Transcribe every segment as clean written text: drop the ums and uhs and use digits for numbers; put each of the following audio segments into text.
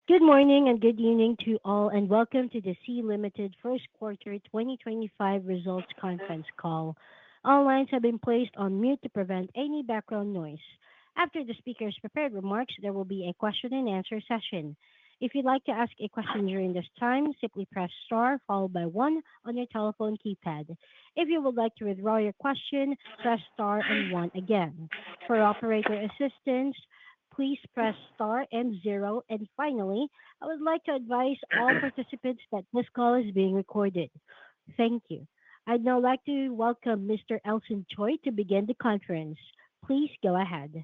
Good morning and good evening to all, and welcome to the Sea Limited First Quarter 2025 Results Conference Call. All lines have been placed on mute to prevent any background noise. After the speaker's prepared remarks, there will be a question-and-answer session. If you'd like to ask a question during this time, simply press star followed by one on your telephone keypad. If you would like to withdraw your question, press star and one again. For operator assistance, please press star and zero. And finally, I would like to advise all participants that this call is being recorded. Thank you. I'd now like to welcome Mr. Elson Choi to begin the conference. Please go ahead.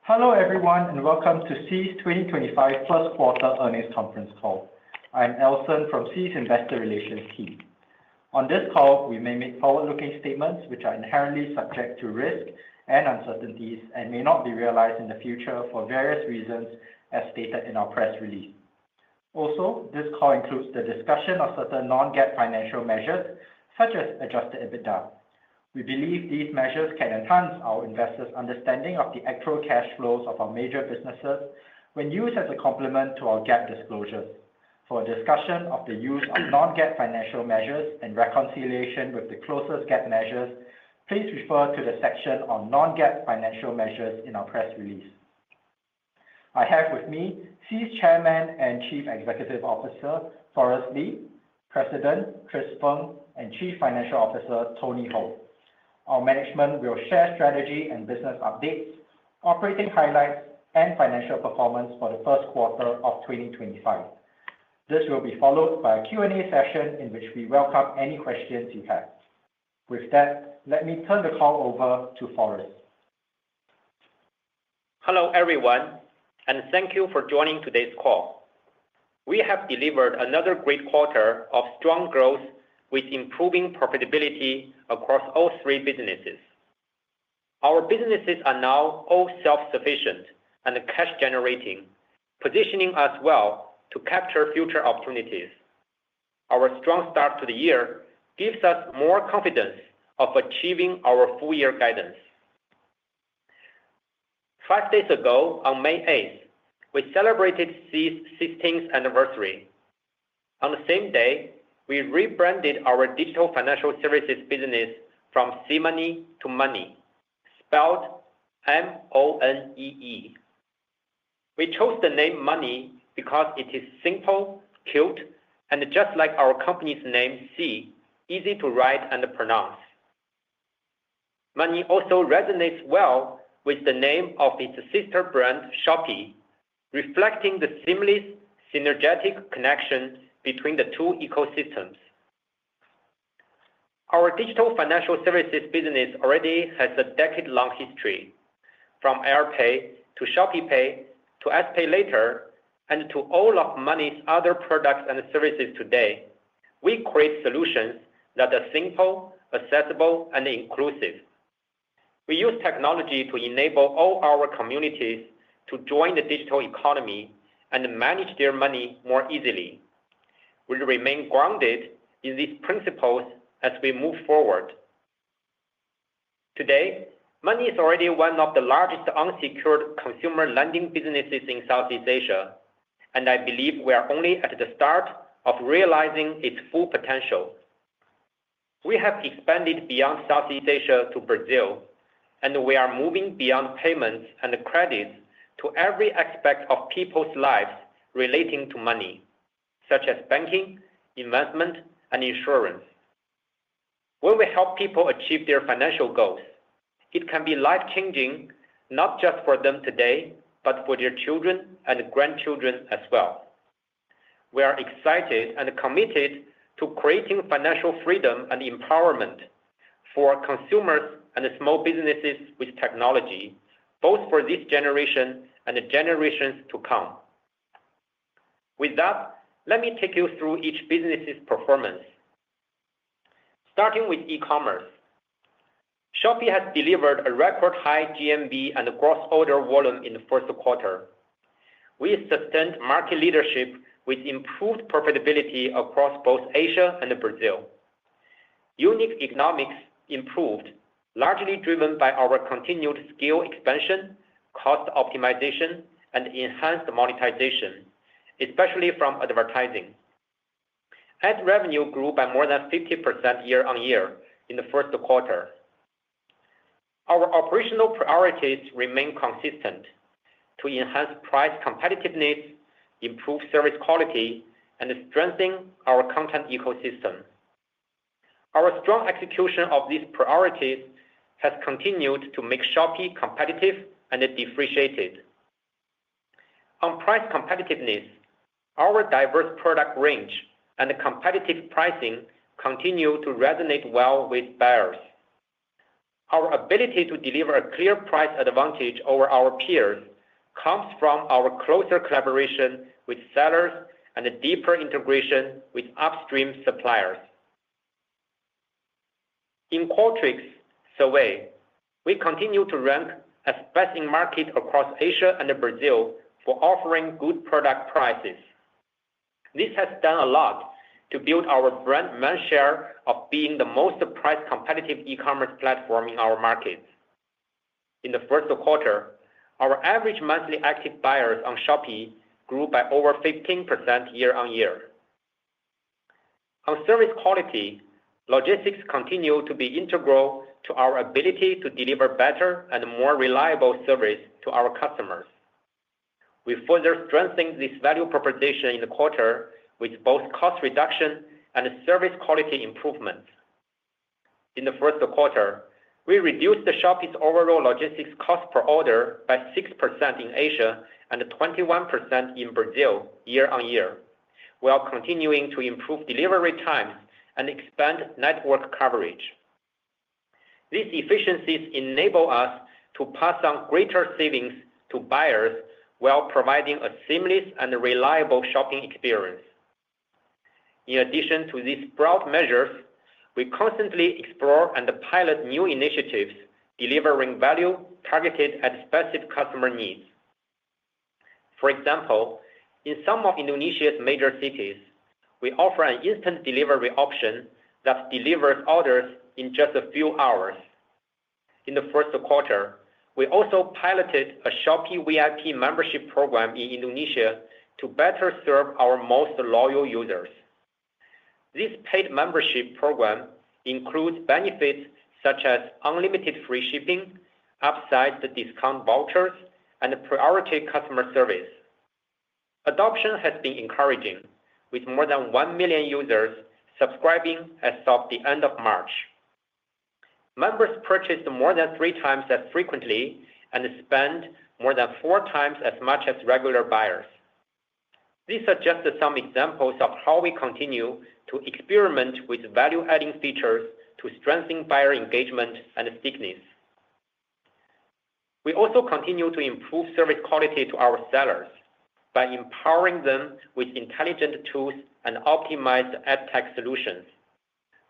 Hello everyone and welcome to Sea's 2025 First Quarter Earnings Conference Call. I'm Elson from Sea's Investor Relations team. On this call, we may make forward-looking statements which are inherently subject to risk and uncertainties and may not be realized in the future for various reasons as stated in our press release. Also, this call includes the discussion of certain non-GAAP financial measures such as adjusted EBITDA. We believe these measures can enhance our investors' understanding of the actual cash flows of our major businesses when used as a complement to our GAAP disclosures. For a discussion of the use of non-GAAP financial measures and reconciliation with the closest GAAP measures, please refer to the section on non-GAAP financial measures in our press release. I have with me Sea's Chairman and Chief Executive Officer, Forrest Li, President, Chris Feng, and Chief Financial Officer, Tony Hou. Our management will share strategy and business updates, operating highlights, and financial performance for the first quarter of 2025. This will be followed by a Q&A session in which we welcome any questions you have. With that, let me turn the call over to Forrest. Hello everyone, and thank you for joining today's call. We have delivered another great quarter of strong growth with improving profitability across all three businesses. Our businesses are now all self-sufficient and cash-generating, positioning us well to capture future opportunities. Our strong start to the year gives us more confidence of achieving our full-year guidance. 5 days ago, on May 8th, we celebrated Sea's 16th anniversary. On the same day, we rebranded our digital financial services business from SeaMoney to Money, spelled M-O-N-E-E. We chose the name Money because it is simple, cute, and just like our company's name, Sea, easy to write and pronounce. Money also resonates well with the name of its sister brand, Shopee, reflecting the seamless, synergetic connection between the two ecosystems. Our digital financial services business already has a decade-long history, from AirPay to Shopee Pay to SPay Later, and to all of Money's other products and services today. We create solutions that are simple, accessible, and inclusive. We use technology to enable all our communities to join the digital economy and manage their money more easily. We remain grounded in these principles as we move forward. Today, Money is already one of the largest unsecured consumer lending businesses in Southeast Asia, and I believe we are only at the start of realizing its full potential. We have expanded beyond Southeast Asia to Brazil, and we are moving beyond payments and credits to every aspect of people's lives relating to money, such as banking, investment, and insurance. When we help people achieve their financial goals, it can be life-changing, not just for them today, but for their children and grandchildren as well. We are excited and committed to creating financial freedom and empowerment for consumers and small businesses with technology, both for this generation and the generations to come. With that, let me take you through each business's performance. Starting with e-commerce. Shopee has delivered a record high GMV and gross order volume in the first quarter. We sustained market leadership with improved profitability across both Asia and Brazil. Unit economics improved, largely driven by our continued scale expansion, cost optimization, and enhanced monetization, especially from advertising. Ad revenue grew by more than 50% year-on-year in the first quarter. Our operational priorities remain consistent to enhance price competitiveness, improve service quality, and strengthen our content ecosystem. Our strong execution of these priorities has continued to make Shopee competitive and differentiated. On price competitiveness, our diverse product range and competitive pricing continue to resonate well with buyers. Our ability to deliver a clear price advantage over our peers comes from our closer collaboration with sellers and a deeper integration with upstream suppliers. In Qualtrics survey, we continue to rank as best in market across Asia and Brazil for offering good product prices. This has done a lot to build our brand share of being the most price competitive e-commerce platform in our markets. In the first quarter, our average monthly active buyers on Shopee grew by over 15% year-on-year. On service quality, logistics continue to be integral to our ability to deliver better and more reliable service to our customers. We further strengthened this value proposition in the quarter with both cost reduction and service quality improvement. In the first quarter, we reduced the Shopee's overall logistics cost per order by 6% in Asia and 21% in Brazil year-on-year, while continuing to improve delivery times and expand network coverage. These efficiencies enable us to pass on greater savings to buyers while providing a seamless and reliable shopping experience. In addition to these broad measures, we constantly explore and pilot new initiatives delivering value targeted at specific customer needs. For example, in some of Indonesia's major cities, we offer an instant delivery option that delivers orders in just a few hours. In the first quarter, we also piloted a Shopee VIP membership program in Indonesia to better serve our most loyal users. This paid membership program includes benefits such as unlimited free shipping, upsized discount vouchers, and priority customer service. Adoption has been encouraging, with more than 1 million users subscribing as of the end of March. Members purchased more than 3 times as frequently and spend more than 4 times as much as regular buyers. These are just some examples of how we continue to experiment with value-adding features to strengthen buyer engagement and stickiness. We also continue to improve service quality to our sellers by empowering them with intelligent tools and optimized ad tech solutions.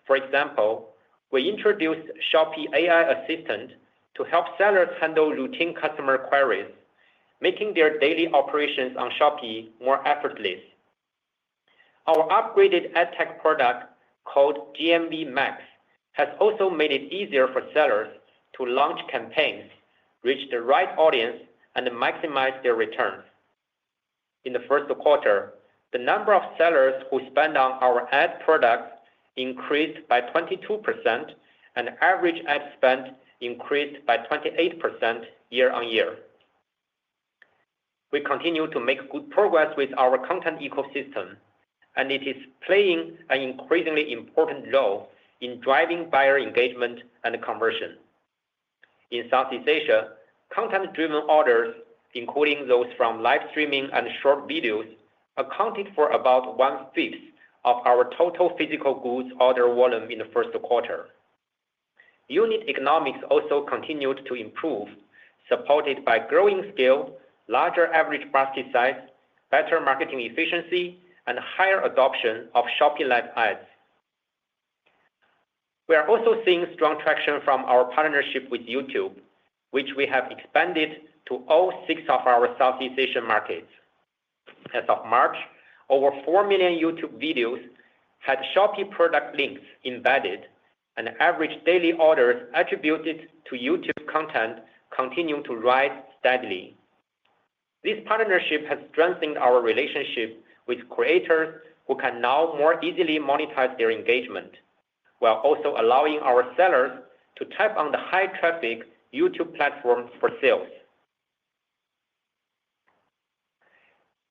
For example, we introduced Shopee AI Assistant to help sellers handle routine customer queries, making their daily operations on Shopee more effortless. Our upgraded ad tech product called GMV Max has also made it easier for sellers to launch campaigns, reach the right audience, and maximize their returns. In the first quarter, the number of sellers who spend on our ad products increased by 22%, and average ad spend increased by 28% year-on-year. We continue to make good progress with our content ecosystem, and it is playing an increasingly important role in driving buyer engagement and conversion. In Southeast Asia, content-driven orders, including those from live streaming and short videos, accounted for about 1/5 of our total physical goods order volume in the first quarter. Unit economics also continued to improve, supported by growing scale, larger average basket size, better marketing efficiency, and higher adoption of Shopee Live ads. We are also seeing strong traction from our partnership with YouTube, which we have expanded to all 6 of our Southeast Asian markets. As of March, over 4 million YouTube videos had Shopee product links embedded, and average daily orders attributed to YouTube content continue to rise steadily. This partnership has strengthened our relationship with creators who can now more easily monetize their engagement, while also allowing our sellers to tap on the high-traffic YouTube platform for sales.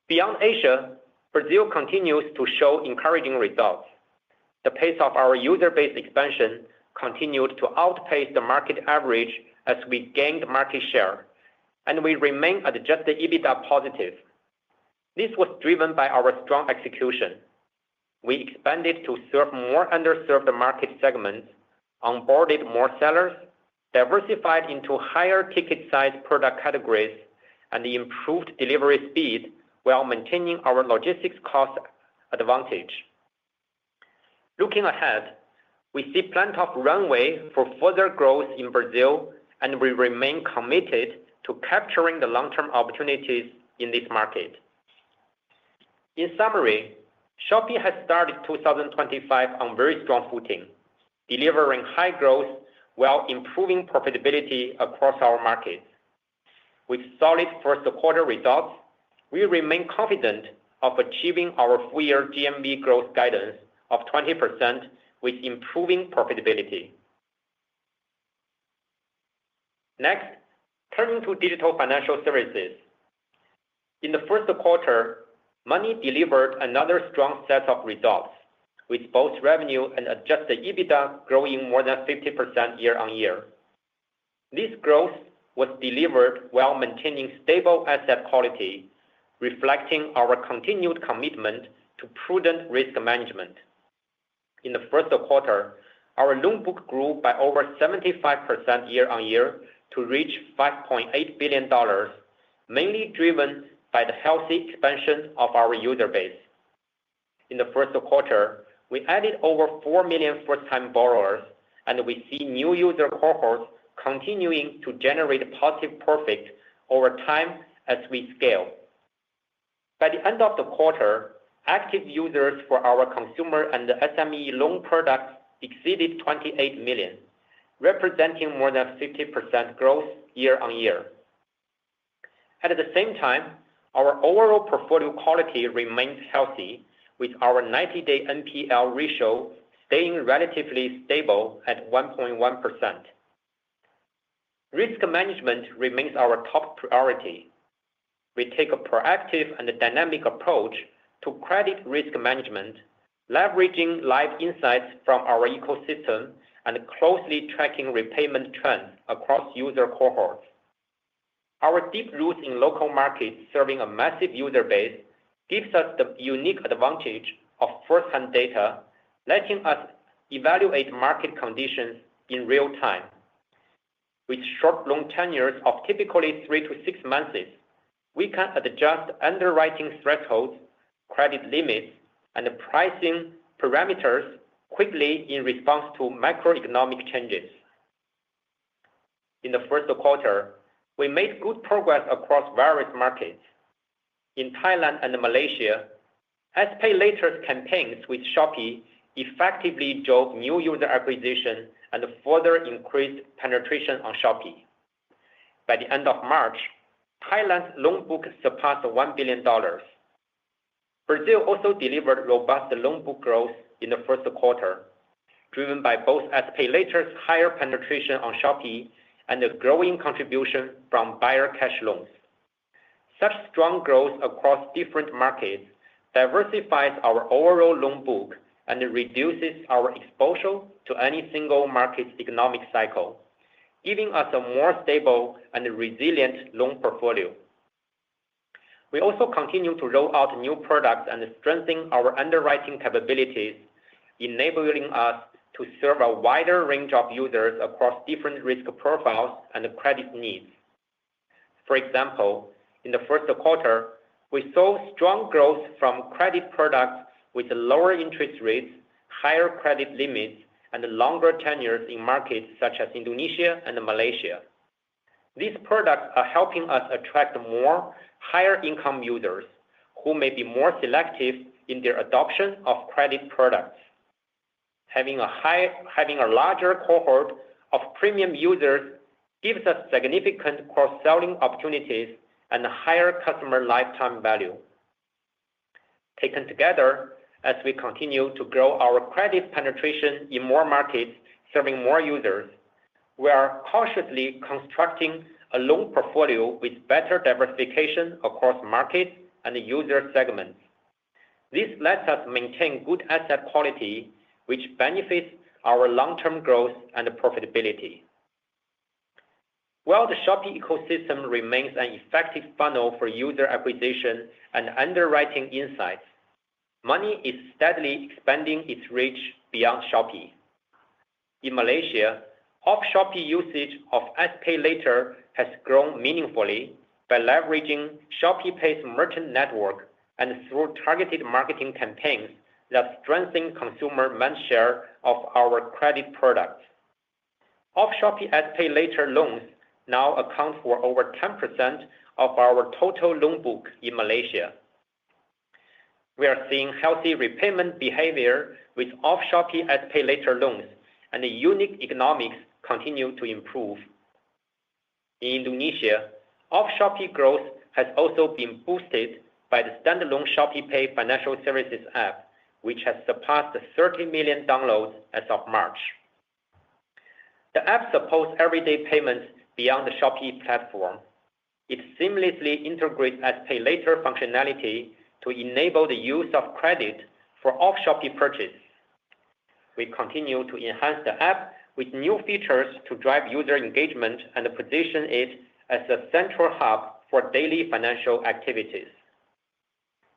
Beyond Asia, Brazil continues to show encouraging results. The pace of our user base expansion continued to outpace the market average as we gained market share, and we remain adjusted EBITDA positive. This was driven by our strong execution. We expanded to serve more underserved market segments, onboarded more sellers, diversified into higher ticket size product categories, and improved delivery speed while maintaining our logistics cost advantage. Looking ahead, we see plenty of runway for further growth in Brazil, and we remain committed to capturing the long-term opportunities in this market. In summary, Shopee has started 2025 on very strong footing, delivering high growth while improving profitability across our markets. With solid first quarter results, we remain confident of achieving our full-year GMV growth guidance of 20% with improving profitability. Next, turning to digital financial services. In the first quarter, Money delivered another strong set of results, with both revenue and adjusted EBITDA growing more than 50% year-on-year. This growth was delivered while maintaining stable asset quality, reflecting our continued commitment to prudent risk management. In the first quarter, our loan book grew by over 75% year-on-year to reach $5.8 billion, mainly driven by the healthy expansion of our user base. In the first quarter, we added over 4 million first-time borrowers, and we see new user cohorts continuing to generate positive profit over time as we scale. By the end of the quarter, active users for our consumer and SME loan products exceeded 28 million, representing more than 50% growth year-on-year. At the same time, our overall portfolio quality remains healthy, with our 90-day NPL ratio staying relatively stable at 1.1%. Risk management remains our top priority. We take a proactive and dynamic approach to credit risk management, leveraging live insights from our ecosystem and closely tracking repayment trends across user cohorts. Our deep roots in local markets serving a massive user base gives us the unique advantage of first-hand data, letting us evaluate market conditions in real time. With short loan tenures of typically 3 to 6 months, we can adjust underwriting thresholds, credit limits, and pricing parameters quickly in response to macroeconomic changes. In the first quarter, we made good progress across various markets. In Thailand and Malaysia, SPayLater's campaigns with Shopee effectively drove new user acquisition and further increased penetration on Shopee. By the end of March, Thailand's loan book surpassed $1 billion. Brazil also delivered robust loan book growth in the first quarter, driven by both SPayLater's higher penetration on Shopee and the growing contribution from buyer cash loans. Such strong growth across different markets diversifies our overall loan book and reduces our exposure to any single market's economic cycle, giving us a more stable and resilient loan portfolio. We also continue to roll out new products and strengthen our underwriting capabilities, enabling us to serve a wider range of users across different risk profiles and credit needs. For example, in the first quarter, we saw strong growth from credit products with lower interest rates, higher credit limits, and longer tenures in markets such as Indonesia and Malaysia. These products are helping us attract more higher-income users who may be more selective in their adoption of credit products. Having a larger cohort of premium users gives us significant cross-selling opportunities and higher customer lifetime value. Taken together, as we continue to grow our credit penetration in more markets, serving more users, we are cautiously constructing a loan portfolio with better diversification across markets and user segments. This lets us maintain good asset quality, which benefits our long-term growth and profitability. While the Shopee ecosystem remains an effective funnel for user acquisition and underwriting insights, Money is steadily expanding its reach beyond Shopee. In Malaysia, off-Shopee usage of SPayLater has grown meaningfully by leveraging ShopeePay's merchant network and through targeted marketing campaigns that strengthen consumer mindshare of our credit products. Off-Shopee SPayLater loans now account for over 10% of our total loan book in Malaysia. We are seeing healthy repayment behavior with off-Shopee SPayLater loans, and the unique economics continue to improve. In Indonesia, off-Shopee growth has also been boosted by the standalone ShopeePay financial services app, which has surpassed 30 million downloads as of March. The app supports everyday payments beyond the Shopee platform. It seamlessly integrates SPayLater functionality to enable the use of credit for off-Shopee purchase. We continue to enhance the app with new features to drive user engagement and position it as a central hub for daily financial activities.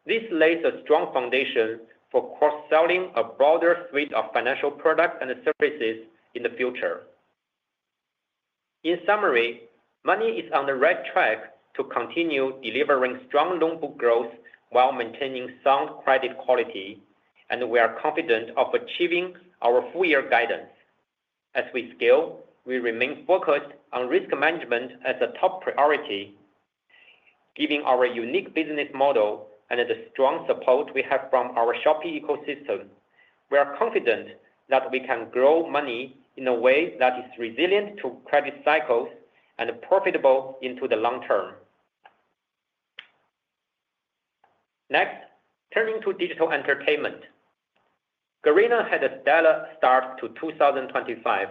This lays a strong foundation for cross-selling a broader suite of financial products and services in the future. In summary, Money is on the right track to continue delivering strong loan book growth while maintaining sound credit quality, and we are confident of achieving our full-year guidance. As we scale, we remain focused on risk management as a top priority. Given our unique business model and the strong support we have from our Shopee ecosystem, we are confident that we can grow Money in a way that is resilient to credit cycles and profitable into the long term. Next, turning to digital entertainment. Garena had a stellar start to 2025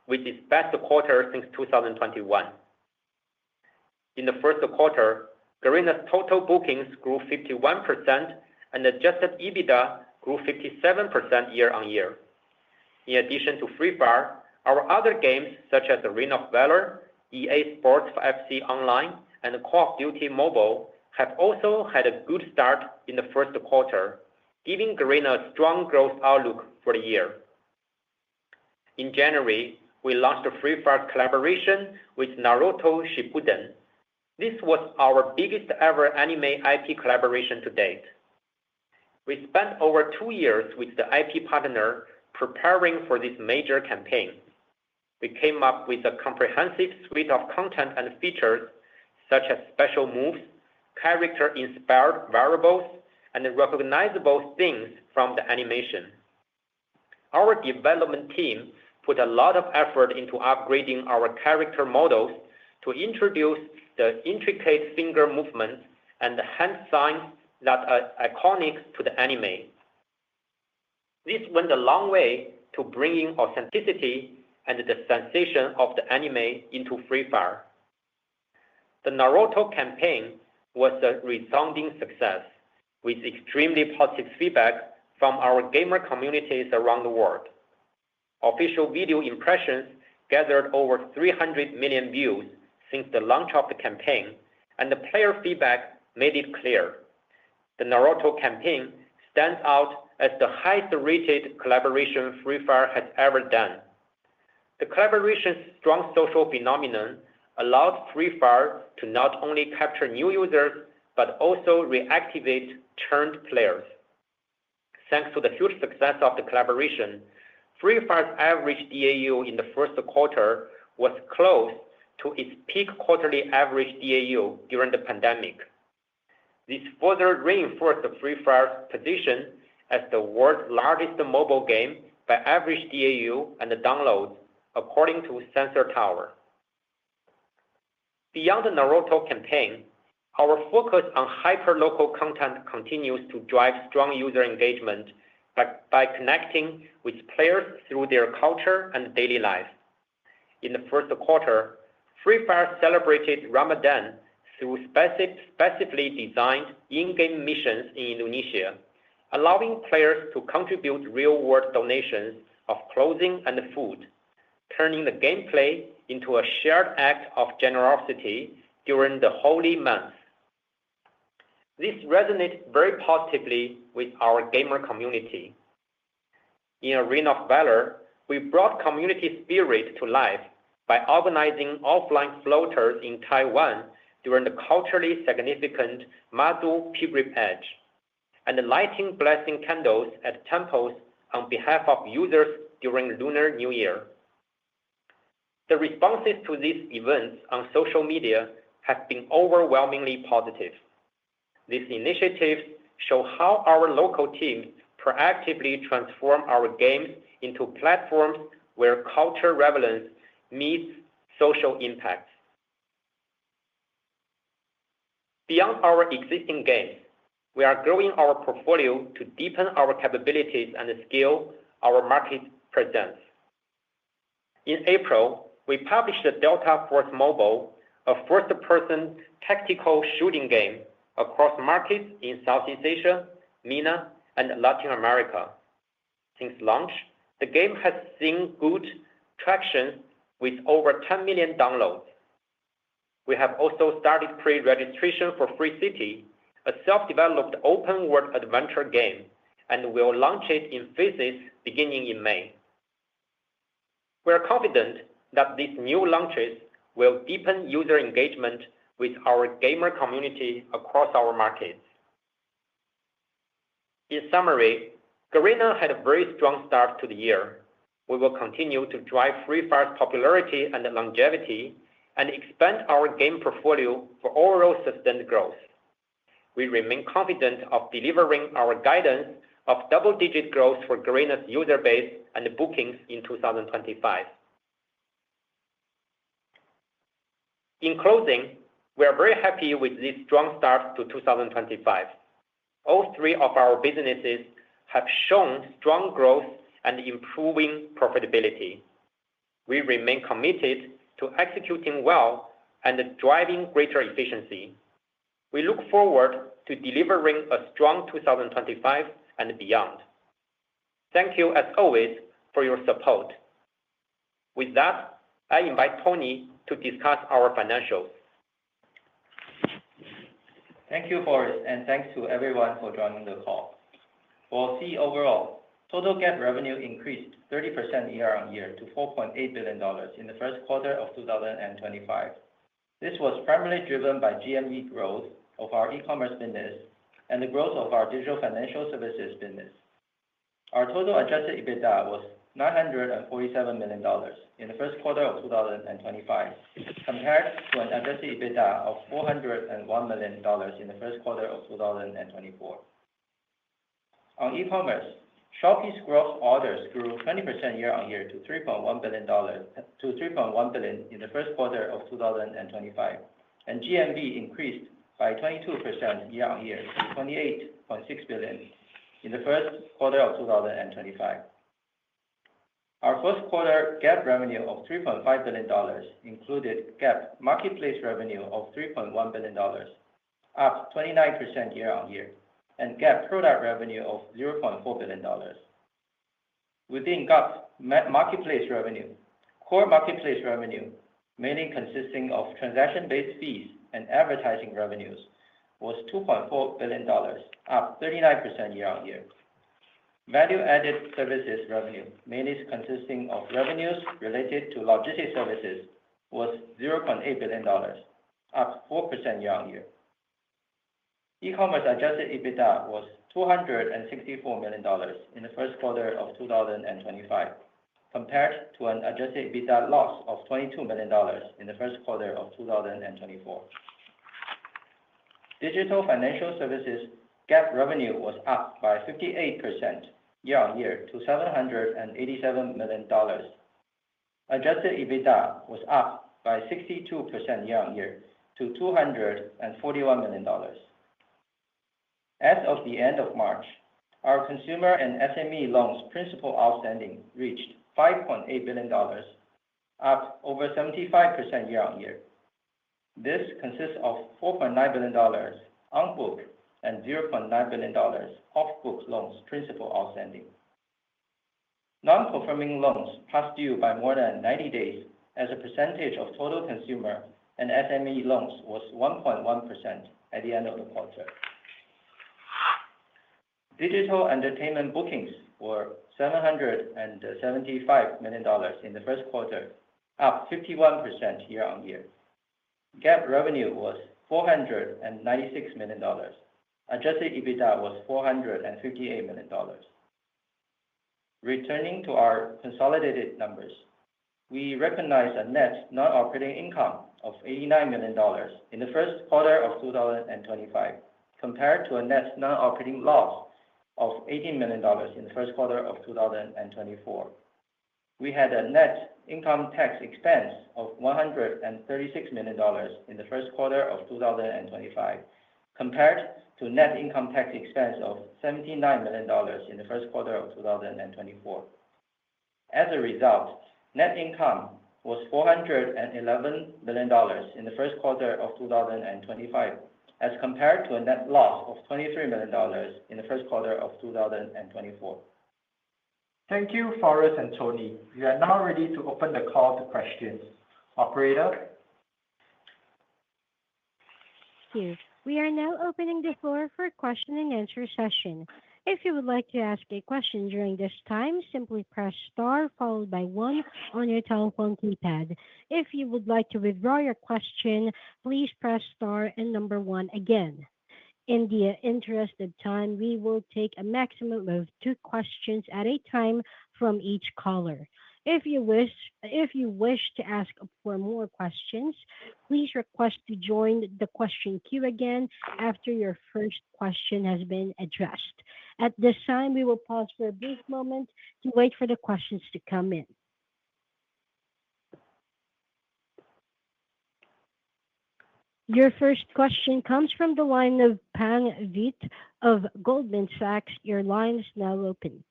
with its best quarter since 2021. In the first quarter, Garena's total bookings grew 51% and adjusted EBITDA grew 57% year-on-year. In addition to Free Fire, our other games such as Arena of Valor, EA Sports FC Online, and Call of Duty Mobile have also had a good start in the first quarter, giving Garena a strong growth outlook for the year. In January, we launched a Free Fire collaboration with Naruto Shippuden. This was our biggest ever anime IP collaboration to date. We spent over 2 years with the IP partner preparing for this major campaign. We came up with a comprehensive suite of content and features such as special moves, character-inspired variables, and recognizable things from the animation. Our development team put a lot of effort into upgrading our character models to introduce the intricate finger movements and hand signs that are iconic to the anime. This went a long way to bringing authenticity and the sensation of the anime into Free Fire. The Naruto campaign was a resounding success, with extremely positive feedback from our gamer communities around the world. Official video impressions gathered over 300 million views since the launch of the campaign, and the player feedback made it clear. The Naruto campaign stands out as the highest-rated collaboration Free Fire has ever done. The collaboration's strong social phenomenon allowed Free Fire to not only capture new users, but also reactivate churned players. Thanks to the huge success of the collaboration, Free Fire's average DAU in the first quarter was close to its peak quarterly average DAU during the pandemic. This further reinforced Free Fire's position as the world's largest mobile game by average DAU and downloads, according to Sensor Tower. Beyond the Naruto campaign, Our focus on hyper-local content continues to drive strong user engagement by connecting with players through their culture and daily life. In the first quarter, Free Fire celebrated Ramadan through specifically designed in-game missions in Indonesia, allowing players to contribute real-world donations of clothing and food, turning the gameplay into a shared act of generosity during the holy month. This resonated very positively with our gamer community. In Arena of Valor, we brought community spirit to life by organizing offline floaters in Taiwan during the culturally significant Madu pilgrimage, and lighting blessing candles at temples on behalf of users during Lunar New Year. The responses to these events on social media have been overwhelmingly positive. These initiatives show how our local teams proactively transform our games into platforms where culture relevance meets social impact. Beyond our existing games, we are growing our portfolio to deepen our capabilities and scale our market presence. In April, we published Delta Force Mobile, a first-person tactical shooting game across markets in Southeast Asia, MENA, and Latin America. Since launch, the game has seen good traction with over 10 million downloads. We have also started pre-registration for Free City, a self-developed open-world adventure game, and will launch it in phases beginning in May. We are confident that these new launches will deepen user engagement with our gamer community across our markets. In summary, Garena had a very strong start to the year. We will continue to drive Free Fire's popularity and longevity and expand our game portfolio for overall sustained growth. We remain confident of delivering our guidance of double-digit growth for Garena's user base and bookings in 2025. In closing, we are very happy with this strong start to 2025. All three of our businesses have shown strong growth and improving profitability. We remain committed to executing well and driving greater efficiency. We look forward to delivering a strong 2025 and beyond. Thank you, as always, for your support. With that, I invite Tony to discuss our financials. Thank you, Forrest, and thanks to everyone for joining the call. For Sea overall, total GAAP revenue increased 30% year-on-year to $4.8 billion in the first quarter of 2025. This was primarily driven by GMV growth of our e-commerce business and the growth of our digital financial services business. Our total adjusted EBITDA was $947 million in the first quarter of 2025, compared to an adjusted EBITDA of $401 million in the first quarter of 2024. On e-commerce, Shopee's gross orders grew 20% year-on-year to $3.1 billion in the first quarter of 2025, and GMV increased by 22% year-on-year to $28.6 billion in the first quarter of 2025. Our first quarter GAAP revenue of $3.5 billion included GAAP marketplace revenue of $3.1 billion, up 29% year-on-year, and GAAP product revenue of $0.4 billion. Within GAAP marketplace revenue, core marketplace revenue, mainly consisting of transaction-based fees and advertising revenues, was $2.4 billion, up 39% year-on-year. Value-added services revenue, mainly consisting of revenues related to logistics services, was $0.8 billion, up 4% year-on-year. E-commerce adjusted EBITDA was $264 million in the first quarter of 2025, compared to an adjusted EBITDA loss of $22 million in the first quarter of 2024. Digital financial services GAAP revenue was up by 58% year-on-year to $787 million. Adjusted EBITDA was up by 62% year-on-year to $241 million. As of the end of March, our consumer and SME loans principal outstanding reached $5.8 billion, up over 75% year-on-year. This consists of $4.9 billion on-book and $0.9 billion off-book loans principal outstanding. Non-performing loans past due by more than 90 days as a percentage of total consumer and SME loans was 1.1% at the end of the quarter. Digital entertainment bookings were $775 million in the first quarter, up 51% year-on-year. GAAP revenue was $496 million. Adjusted EBITDA was $458 million. Returning to our consolidated numbers, we recognized a net non-operating income of $89 million in the first quarter of 2025, compared to a net non-operating loss of $18 million in the first quarter of 2024. We had a net income tax expense of $136 million in the first quarter of 2025, compared to net income tax expense of $79 million in the first quarter of 2024. As a result, net income was $411 million in the first quarter of 2025, as compared to a net loss of $23 million in the first quarter of 2024. Thank you, Forrest and Tony. We are now ready to open the call to questions. Operator? Thank you. We are now opening the floor for question and answer session. If you would like to ask a question during this time, simply press star followed by 1 on your telephone keypad. If you would like to withdraw your question, please press star and number 1 again. In the interest of time, we will take a maximum of 2 questions at a time from each caller. If you wish to ask for more questions, please request to join the question queue again after your first question has been addressed. At this time, we will pause for a brief moment to wait for the questions to come in. Your first question comes from the line of Vijat of Goldman Sachs. Your line is now open.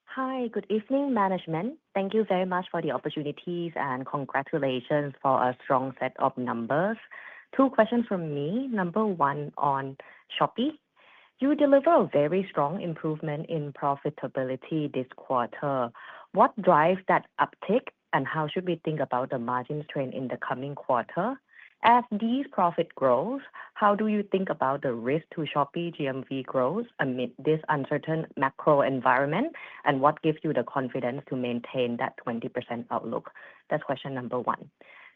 Hi, good evening, management. Thank you very much for the opportunities and congratulations for a strong set of numbers. 2 questions from me. Number 1 on Shopee. You deliver a very strong improvement in profitability this quarter. What drives that uptick, and how should we think about the margins trend in the coming quarter? As these profit grows, how do you think about the risk to Shopee GMV growth amid this uncertain macro environment, and what gives you the confidence to maintain that 20% outlook? That's question number 1.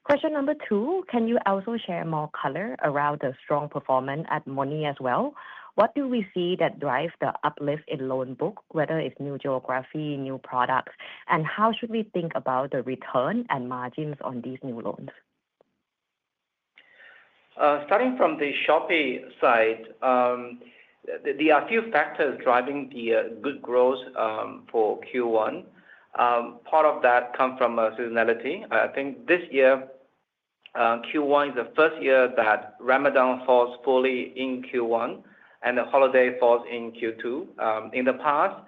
Question number 2, can you also share more color around the strong performance at Money as well? What do we see that drives the uplift in loan book, whether it's new geography, new products, and how should we think about the return and margins on these new loans? Starting from the Shopee side, there are a few factors driving the good growth for Q1. Part of that comes from seasonality. I think this year, Q1 is the first year that Ramadan falls fully in Q1 and the holiday falls in Q2. In the past,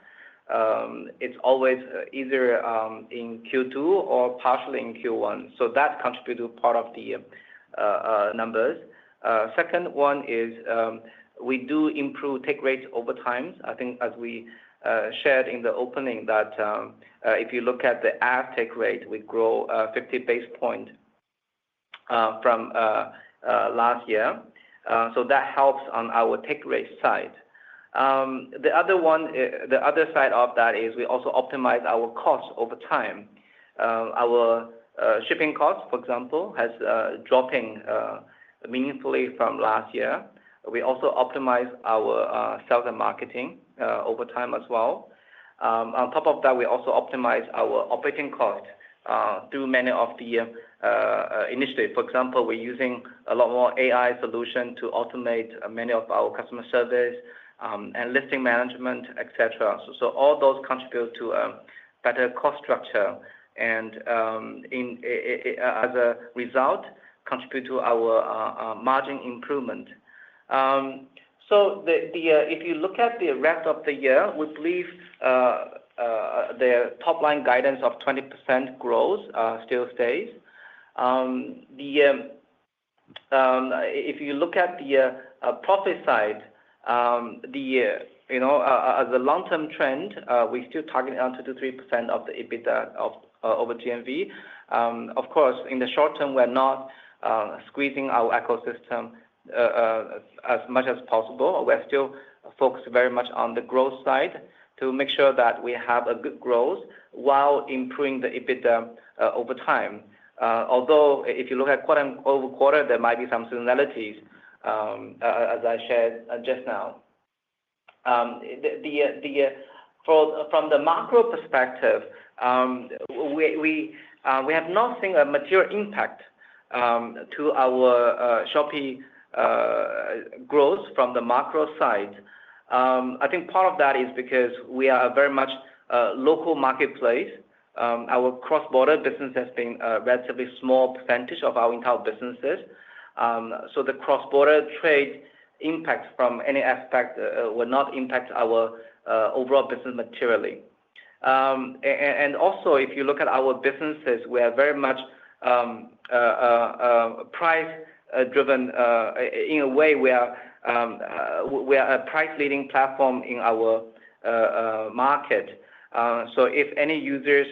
it's always either in Q2 or partially in Q1. So that contributes to part of the numbers. Second one is we do improve take rates over time. I think as we shared in the opening that if you look at the ad take rate, we grow 50 basis points from last year. So that helps on our take rate side. The other side of that is we also optimize our costs over time. Our shipping costs, for example, has dropping meaningfully from last year. We also optimize our sales and marketing over time as well. On top of that, we also optimize our operating costs through many of the initiatives. For example, we're using a lot more AI solution to automate many of our customer service and listing management, etc. So all those contribute to a better cost structure. And as a result, contribute to our margin improvement. So if you look at the rest of the year, we believe the top line guidance of 20% growth still stays. If you look at the profit side, as a long-term trend, we still target around 2 to 3% of the EBITDA over GMV. Of course, in the short term, we're not squeezing our ecosystem as much as possible. We're still focused very much on the growth side to make sure that we have a good growth while improving the EBITDA over time. Although if you look at quarter-over-quarter, there might be some seasonalities, as I shared just now. From the macro perspective, we have not seen a material impact to our Shopee growth from the macro side. I think part of that is because we are very much a local marketplace. Our cross-border business has been a relatively small percentage of our entire businesses. So the cross-border trade impact from any aspect will not impact our overall business materially. And also, if you look at our businesses, we are very much price-driven. In a way, we are a price-leading platform in our market. So if any users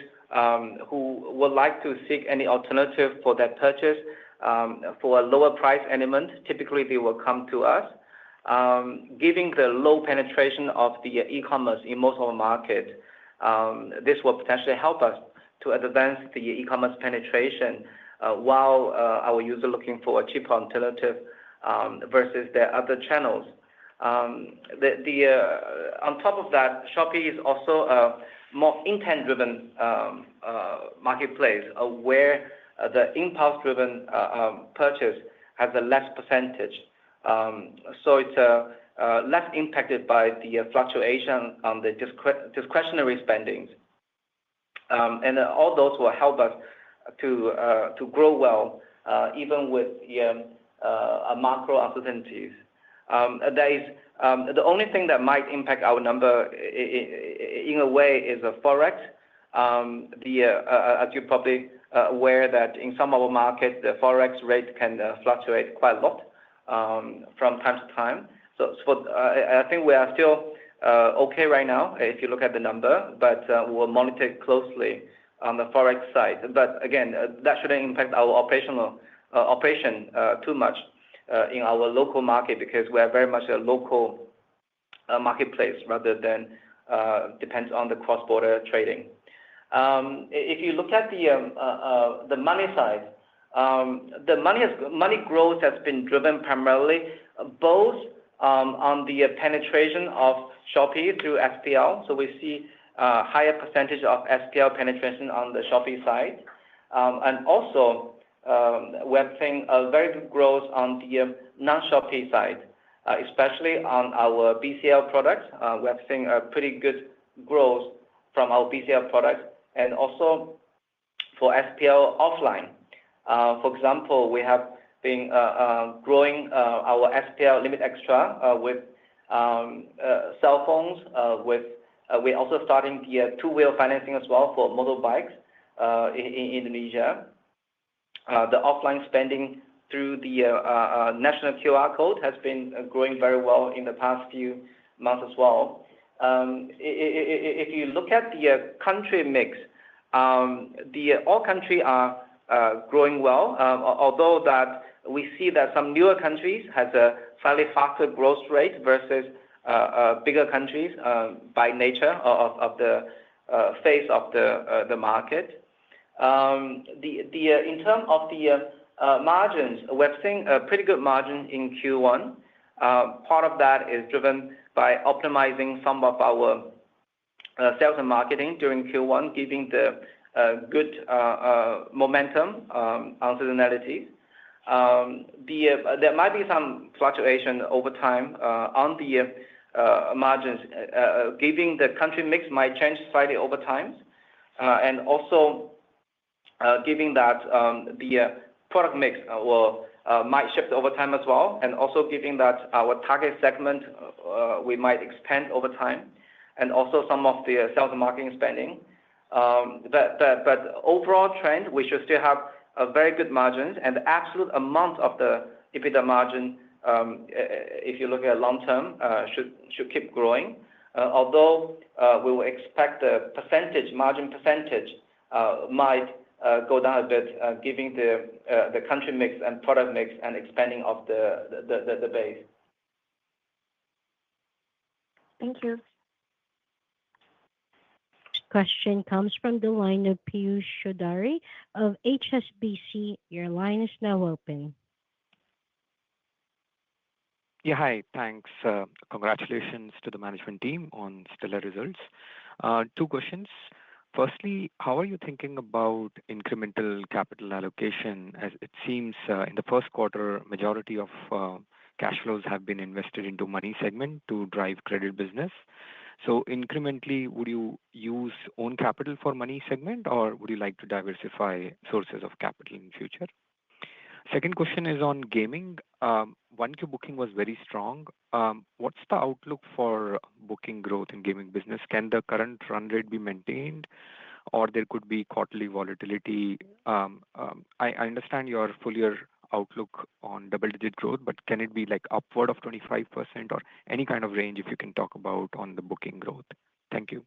who would like to seek any alternative for their purchase for a lower price element, typically they will come to us. Given the low penetration of the e-commerce in most of our market, this will potentially help us to advance the e-commerce penetration while our user looking for a cheaper alternative versus their other channels. On top of that, Shopee is also a more intent-driven marketplace where the impulse-driven purchase has a less percentage. So it's less impacted by the fluctuation on the discretionary spendings. And all those will help us to grow well, even with macro uncertainties. There is the only thing that might impact our number in a way is a Forex. As you probably aware that in some of our markets, the Forex rate can fluctuate quite a lot from time to time. So I think we are still okay right now if you look at the number, but we'll monitor it closely on the Forex side. But again, that shouldn't impact our operation too much in our local market because we are very much a local marketplace rather than depends on the cross-border trading. If you look at the money side, the money growth has been driven primarily both on the penetration of Shopee through SPL. So we see a higher percentage of SPL penetration on the Shopee side. And also, we're seeing a very good growth on the non-Shopee side, especially on our BCL products. We're seeing a pretty good growth from our BCL products and also for SPL offline. For example, we have been growing our SPL Limit Extra with cell phones. We're also starting the two-wheel financing as well for motorbikes in Indonesia. The offline spending through the national QR code has been growing very well in the past few months as well. If you look at the country mix, all countries are growing well, although that we see that some newer countries has a slightly faster growth rate versus bigger countries by nature of the phase of the market. In terms of the margins, we're seeing a pretty good margin in Q1. Part of that is driven by optimizing some of our sales and marketing during Q1, giving the good momentum on seasonalities. There might be some fluctuation over time on the margins, giving the country mix might change slightly over time, and also giving that the product mix might shift over time as well, and also given that our target segment we might expand over time, and also some of the sales and marketing spending. But overall trend, we should still have a very good margins, and the absolute amount of the EBITDA margin, if you look at long term, should keep growing. Although we will expect the margin percentage might go down a bit, given the country mix and product mix and expanding of the base. Thank you. Question comes from the line of Piyush Chaudhary of HSBC. Your line is now open. Yeah, hi. Thanks. Congratulations to the management team on stellar results. Two questions. Firstly, how are you thinking about incremental capital allocation? As it seems in the first quarter, majority of cash flows have been invested into money segment to drive credit business. So incrementally, would you use own capital for money segment, or would you like to diversify sources of capital in future? Second question is on gaming. 1Q booking was very strong. What's the outlook for booking growth in gaming business? Can the current run rate be maintained, or there could be quarterly volatility? I understand your full year outlook on double-digit growth, but can it be like upward of 25% or any kind of range if you can talk about on the booking growth? Thank you.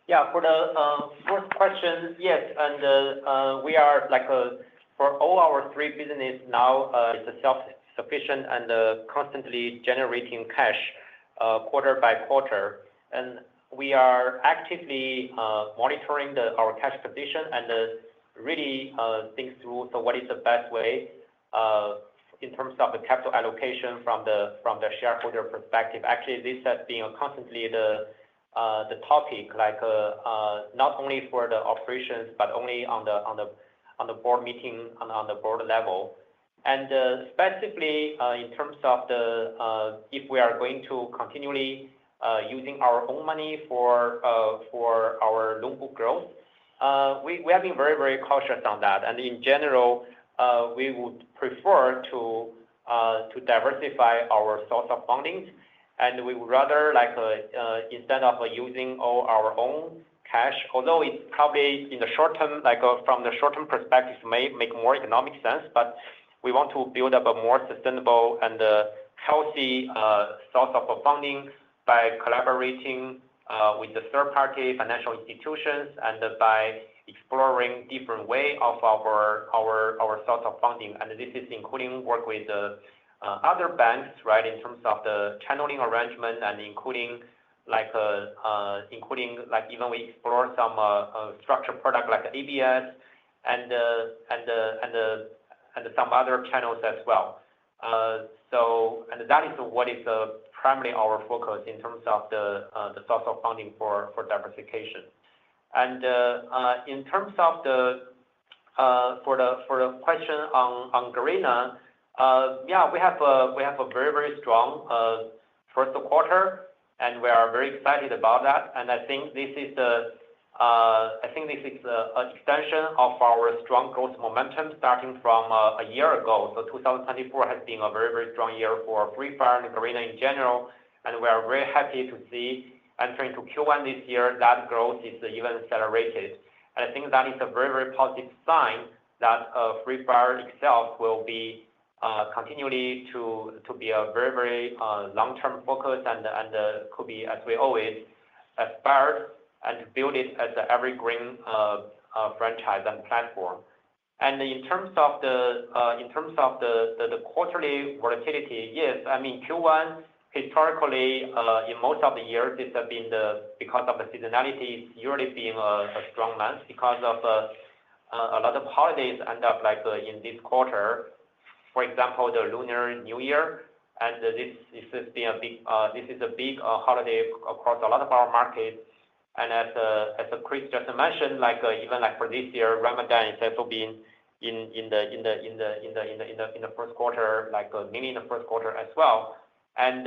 Yeah, for the first question, yes, and we are like for all our three business now, it's self-sufficient and constantly generating cash quarter by quarter, and we are actively monitoring our cash position and really think through what is the best way in terms of the capital allocation from the shareholder perspective. Actually, this has been constantly the topic, like not only for the operations but only on the board meeting on the board level, and specifically in terms of the if we are going to continually using our own money for our loan book growth. We have been very, very cautious on that. And in general, we would prefer to diversify our source of funding. And we would rather, like, instead of using all our own cash, although it's probably in the short term, like from the short-term perspective, may make more economic sense, but we want to build up a more sustainable and healthy source of funding by collaborating with the third-party financial institutions and by exploring different way of our source of funding. And this is including work with other banks, right, in terms of the channeling arrangement and including even we explore some structured product like ABS and some other channels as well. And that is what is primarily our focus in terms of the source of funding for diversification. And in terms of the for the question on Garena, yeah, we have a very, very strong first quarter, and we are very excited about that. And I think this is an extension of our strong growth momentum starting from a year ago. So 2024 has been a very, very strong year for Free Fire and Garena in general, and we are very happy to see entering to Q1 this year that growth is even accelerated. And I think that is a very, very positive sign that Free Fire itself will be continually to be a very, very long-term focus and could be, as we always aspired, and to build it as an evergreen franchise and platform. And in terms of the quarterly volatility, yes, I mean Q1 historically in most of the years it's been because of the seasonality, it's usually being a strong month because of a lot of holidays end up like in this quarter. For example, the Lunar New Year, and this has been a big holiday across a lot of our markets. And as Chris just mentioned, like even like for this year, Ramadan is also been in the first quarter, like mainly in the first quarter as well. And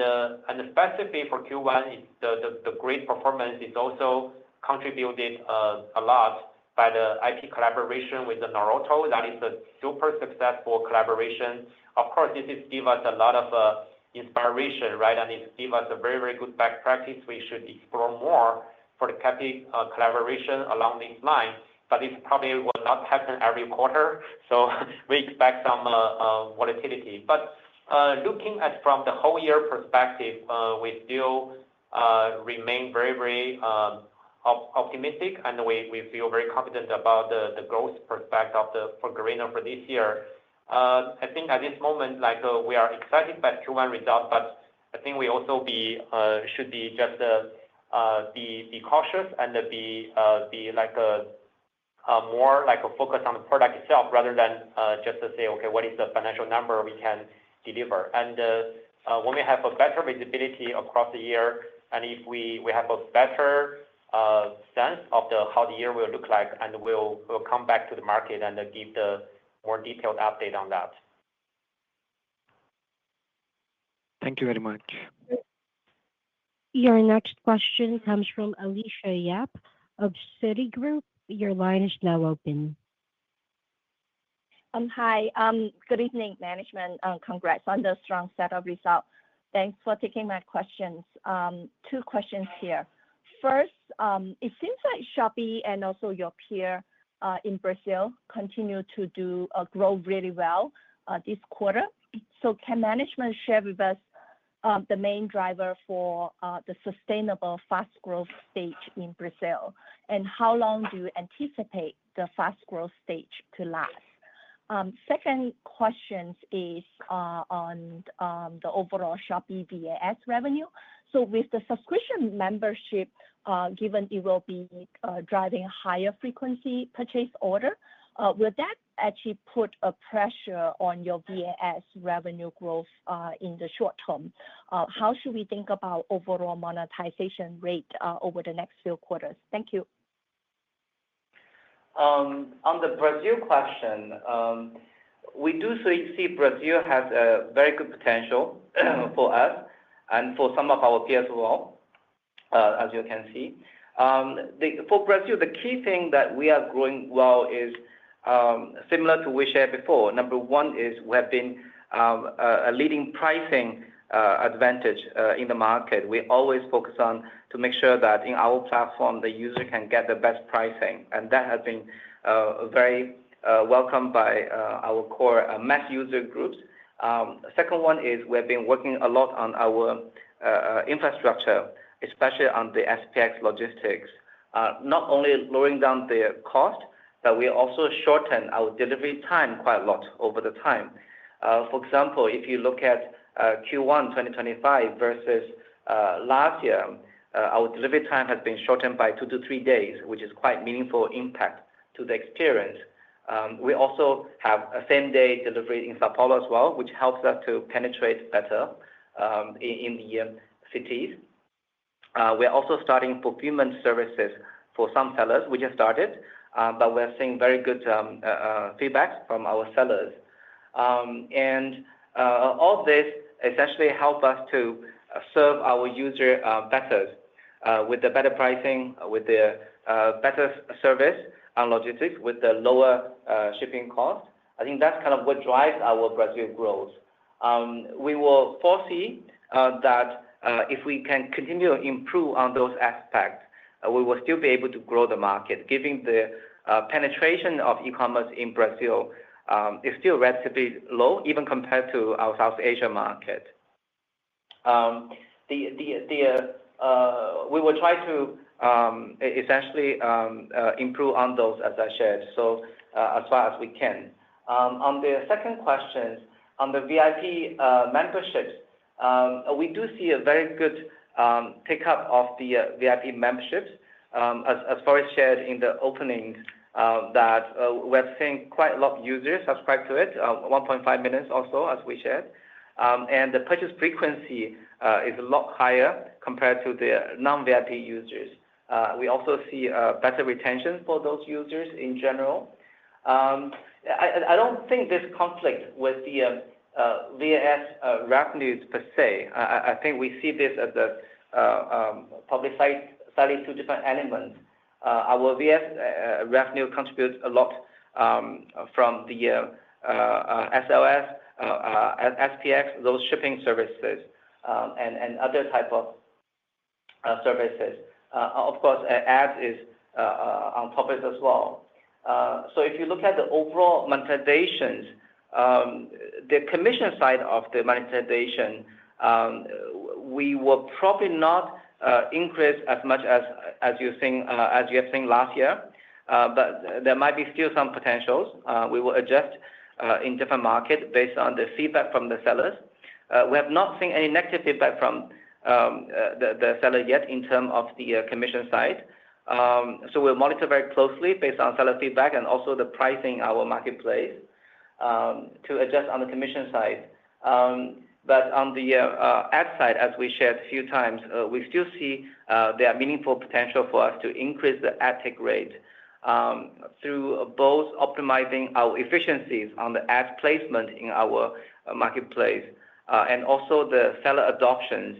specifically for Q1, the great performance is also contributed a lot by the IP collaboration with the Naruto. That is a super successful collaboration. Of course, this is give us a lot of inspiration, right? And it give us a very, very good best practice. We should explore more for the collaboration along these lines. But this probably will not happen every quarter, so we expect some volatility. But looking at from the whole year perspective, we still remain very, very optimistic, and we feel very confident about the growth perspective for Garena for this year. I think at this moment, like we are excited by Q1 results, but I think we also should be just be cautious and be like more like a focus on the product itself rather than just to say, okay, what is the financial number we can deliver? And when we have a better visibility across the year, and if we have a better sense of how the year will look like, and we'll come back to the market and give the more detailed update on that. Thank you very much. Your next question comes from Alicia Yap of Citigroup. Your line is now open. Hi. Good evening, management. Congrats on the strong set of results. Thanks for taking my questions. Two questions here. First, it seems like Shopee and also your peer in Brazil continue to grow really well this quarter. So can management share with us the main driver for the sustainable fast growth stage in Brazil, and how long do you anticipate the fast growth stage to last? Second question is on the overall Shopee VAS revenue. So with the subscription membership, given it will be driving higher frequency purchase order, will that actually put a pressure on your VAS revenue growth in the short term? How should we think about overall monetization rate over the next few quarters? Thank you. On the Brazil question, we do see Brazil has a very good potential for us and for some of our peers as well, as you can see. For Brazil, the key thing that we are growing well is similar to we shared before. Number one is we have been a leading pricing advantage in the market. We always focus on to make sure that in our platform, the user can get the best pricing. And that has been very welcomed by our core mass user groups. Second one is we've been working a lot on our infrastructure, especially on the SPX logistics, not only lowering down the cost, but we also shorten our delivery time quite a lot over the time. For example, if you look at Q1 2025 versus last year, our delivery time has been shortened by 2 to 3 days, which is quite meaningful impact to the experience. We also have a same-day delivery in Sao Paulo as well, which helps us to penetrate better in the cities. We're also starting fulfillment services for some sellers. We just started, but we're seeing very good feedback from our sellers. And all this essentially help us to serve our user better with the better pricing, with the better service and logistics, with the lower shipping cost. I think that's kind of what drives our Brazil growth. We will foresee that if we can continue to improve on those aspects, we will still be able to grow the market, given the penetration of e-commerce in Brazil is still relatively low, even compared to our South Asia market. We will try to essentially improve on those, as I shared, so as far as we can. On the second question, on the VIP memberships, we do see a very good take-up of the VIP memberships. As Forrest shared in the opening, that we're seeing quite a lot of users subscribe to it, 1.5 million or so, as we shared. And the purchase frequency is a lot higher compared to the non-VIP users. We also see better retention for those users in general. I don't think this conflict with the VAS revenues per se. I think we see this as probably slightly two different elements. Our VS revenue contributes a lot from the SLS, SPX, those shipping services, and other type of services. Of course, ads is on top of it as well. So if you look at the overall monetizations, the commission side of the monetization, we will probably not increase as much as you have seen last year, but there might be still some potentials. We will adjust in different markets based on the feedback from the sellers. We have not seen any negative feedback from the seller yet in terms of the commission side. So we'll monitor very closely based on seller feedback and also the pricing in our marketplace to adjust on the commission side. But on the ad side, as we shared a few times, we still see there are meaningful potential for us to increase the ad take rate through both optimizing our efficiencies on the ad placement in our marketplace and also the seller adoptions.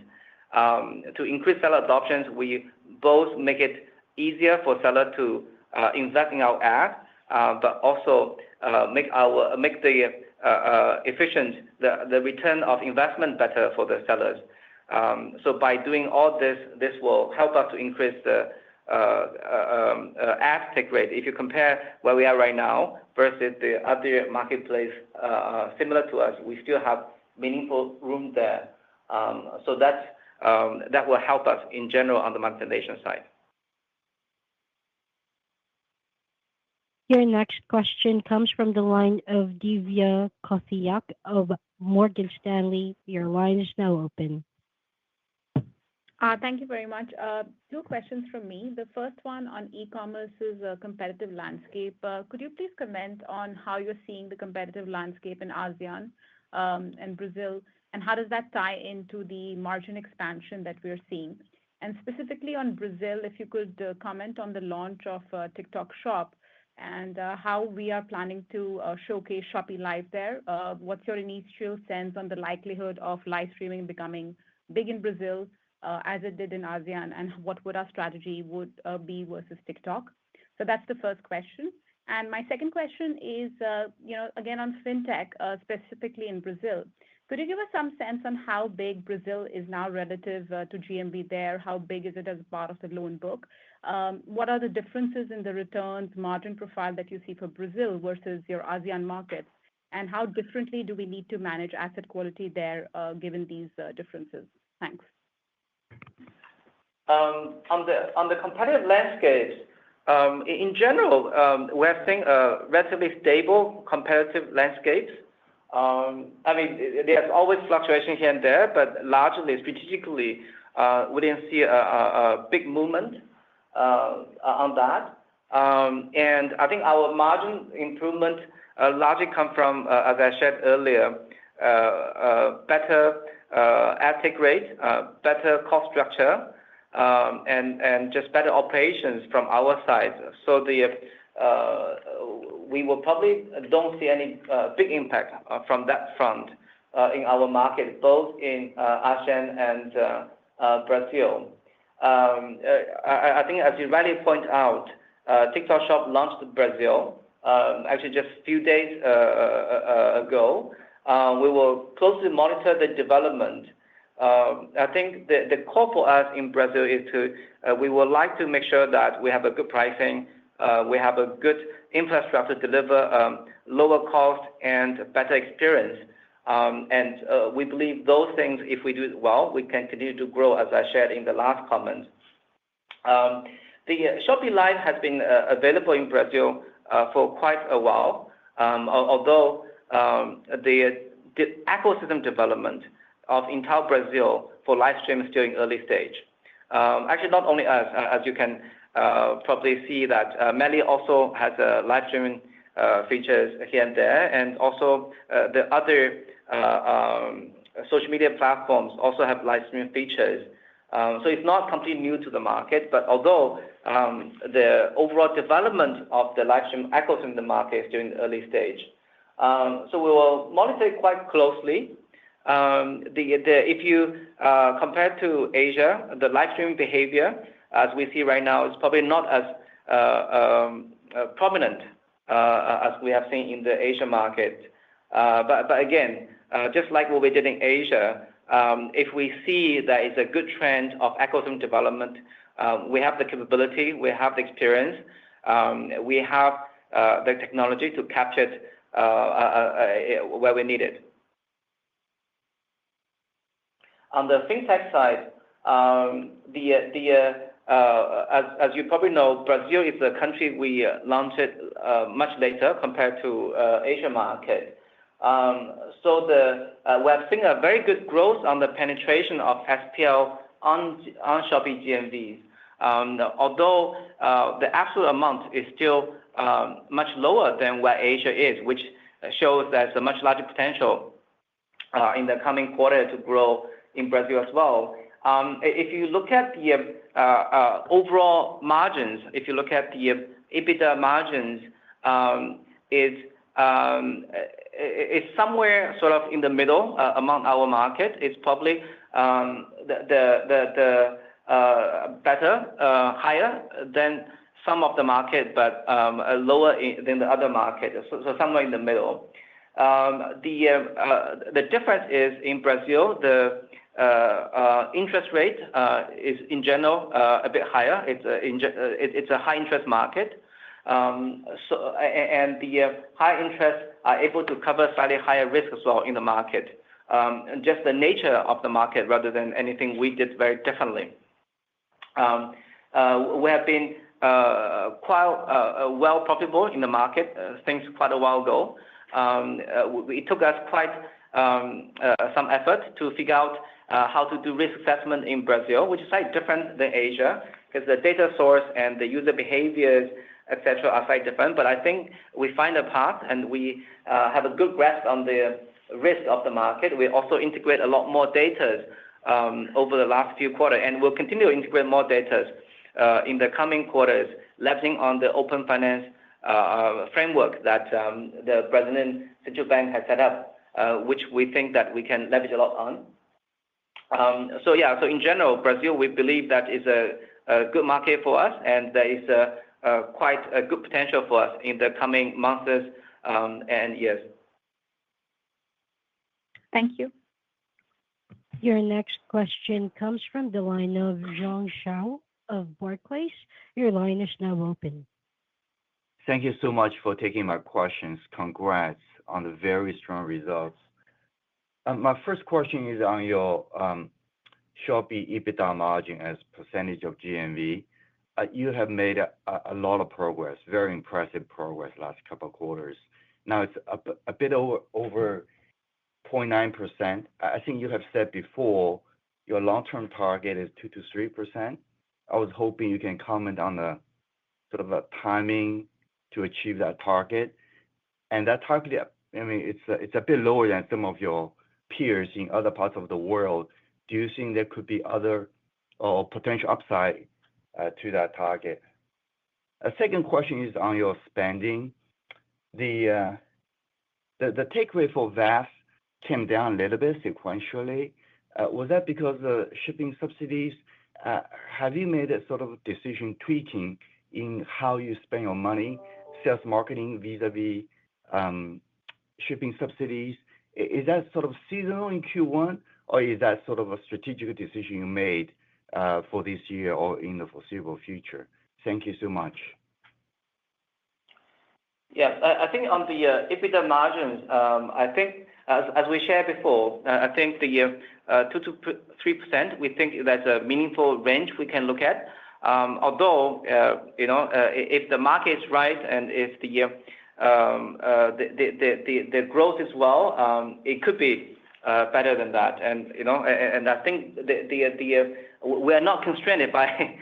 To increase seller adoptions, we both make it easier for seller to invest in our ad, but also make the efficient the return of investment better for the sellers. So by doing all this, this will help us to increase the ad take rate. If you compare where we are right now versus the other marketplace similar to us, we still have meaningful room there. So that will help us in general on the monetization side. Your next question comes from the line of Divya Kothiak of Morgan Stanley. Your line is now open. Thank you very much. Two questions from me. The first one on e-commerce's competitive landscape. Could you please comment on how you're seeing the competitive landscape in ASEAN and Brazil, and how does that tie into the margin expansion that we're seeing? And specifically on Brazil, if you could comment on the launch of TikTok Shop and how we are planning to showcase Shopee Live there. What's your initial sense on the likelihood of live streaming becoming big in Brazil as it did in ASEAN, and what would our strategy would be versus TikTok? So that's the first question. And my second question is, again on fintech, specifically in Brazil. Could you give us some sense on how big Brazil is now relative to GMV there? How big is it as part of the loan book? What are the differences in the returns margin profile that you see for Brazil versus your ASEAN markets? And how differently do we need to manage asset quality there given these differences? Thanks. On the competitive landscapes, in general, we're seeing a relatively stable competitive landscapes. I mean, there's always fluctuation here and there, but largely, strategically, we didn't see a big movement on that. And I think our margin improvement largely come from, as I shared earlier, better ad take rate, better cost structure, and just better operations from our side. So we will probably don't see any big impact from that front in our market, both in ASEAN and Brazil. I think, as you rightly point out, TikTok Shop launched in Brazil actually just a few days ago. We will closely monitor the development. I think the core for us in Brazil is we would like to make sure that we have a good pricing, we have a good infrastructure to deliver lower cost and better experience. And we believe those things, if we do it well, we can continue to grow, as I shared in the last comment. The Shopee Live has been available in Brazil for quite a while, although the ecosystem development of entire Brazil for live stream is still in early stage. Actually, not only us, as you can probably see that Melly also has live streaming features here and there, and also the other social media platforms also have live streaming features. So it's not completely new to the market, but although the overall development of the live stream ecosystem in the market is still in the early stage. So we will monitor it quite closely. If you compare to Asia, the live streaming behavior, as we see right now, is probably not as prominent as we have seen in the Asia market. But again, just like what we did in Asia, if we see there is a good trend of ecosystem development, we have the capability, we have the experience, we have the technology to capture it where we need it. On the fintech side, as you probably know, Brazil is a country we launched it much later compared to Asia market. So we have seen a very good growth on the penetration of SPL on Shopee GMVs. Although the absolute amount is still much lower than where Asia is, which shows there's a much larger potential in the coming quarter to grow in Brazil as well. If you look at the overall margins, if you look at the EBITDA margins, it's somewhere sort of in the middle among our market. It's probably the better, higher than some of the market, but lower than the other market. So somewhere in the middle. The difference is in Brazil, the interest rate is in general a bit higher. It's a high interest market. And the high interest are able to cover slightly higher risk as well in the market. Just the nature of the market rather than anything we did very differently. We have been quite well profitable in the market since quite a while ago. It took us quite some effort to figure out how to do risk assessment in Brazil, which is slightly different than Asia, because the data source and the user behaviors, etc., are slightly different. But I think we find a path, and we have a good grasp on the risk of the market. We also integrate a lot more data over the last few quarters, and we'll continue to integrate more data in the coming quarters, leveraging on the open finance framework that the Brazilian Central Bank has set up, which we think that we can leverage a lot on. So in general, Brazil, we believe that is a good market for us, and there is quite a good potential for us in the coming months and years. Thank you. Your next question comes from the line of Zhong Shao of Barclays. Your line is now open. Thank you so much for taking my questions. Congrats on the very strong results. My first question is on your Shopee EBITDA margin as percentage of GMV. You have made a lot of progress, very impressive progress last couple of quarters. Now it's a bit over 0.9%. I think you have said before your long-term target is 2 to 3%. I was hoping you can comment on the sort of a timing to achieve that target. And that target, I mean, it's a bit lower than some of your peers in other parts of the world. Do you think there could be other or potential upside to that target? A second question is on your spending. The take rate for VAS came down a little bit sequentially. Was that because the shipping subsidies? Have you made a sort of decision tweaking in how you spend your money, sales marketing vis-a-vis shipping subsidies? Is that sort of seasonal in Q1, or is that sort of a strategic decision you made for this year or in the foreseeable future? Thank you so much. Yes, I think on the EBITDA margins, I think as we shared before, I think the 2 to 3%, we think that's a meaningful range we can look at. Although if the market is right and if the growth is well, it could be better than that. And I think we are not constrained by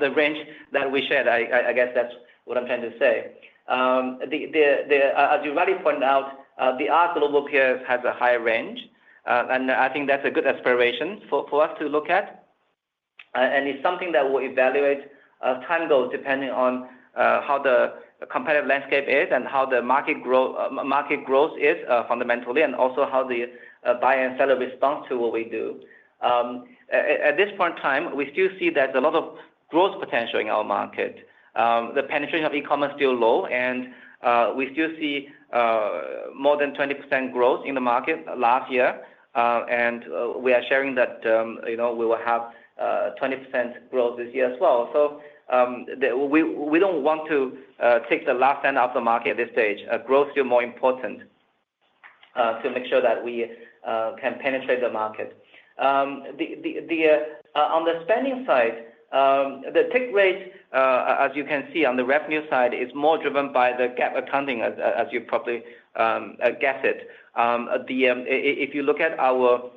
the range that we shared. I guess that's what I'm trying to say. As you rightly pointed out, the other global peers has a higher range, and I think that's a good aspiration for us to look at. And it's something that we'll evaluate as time goes, depending on how the competitive landscape is and how the market growth is fundamentally, and also how the buyer and seller responds to what we do. At this point in time, we still see there's a lot of growth potential in our market. The penetration of e-commerce is still low, and we still see more than 20% growth in the market last year, and we are sharing that we will have 20% growth this year as well. So we don't want to take the last end of the market at this stage. Growth is still more important to make sure that we can penetrate the market. On the spending side, the take rate, as you can see on the revenue side, is more driven by the GAAP accounting, as you probably guessed it. If you look at our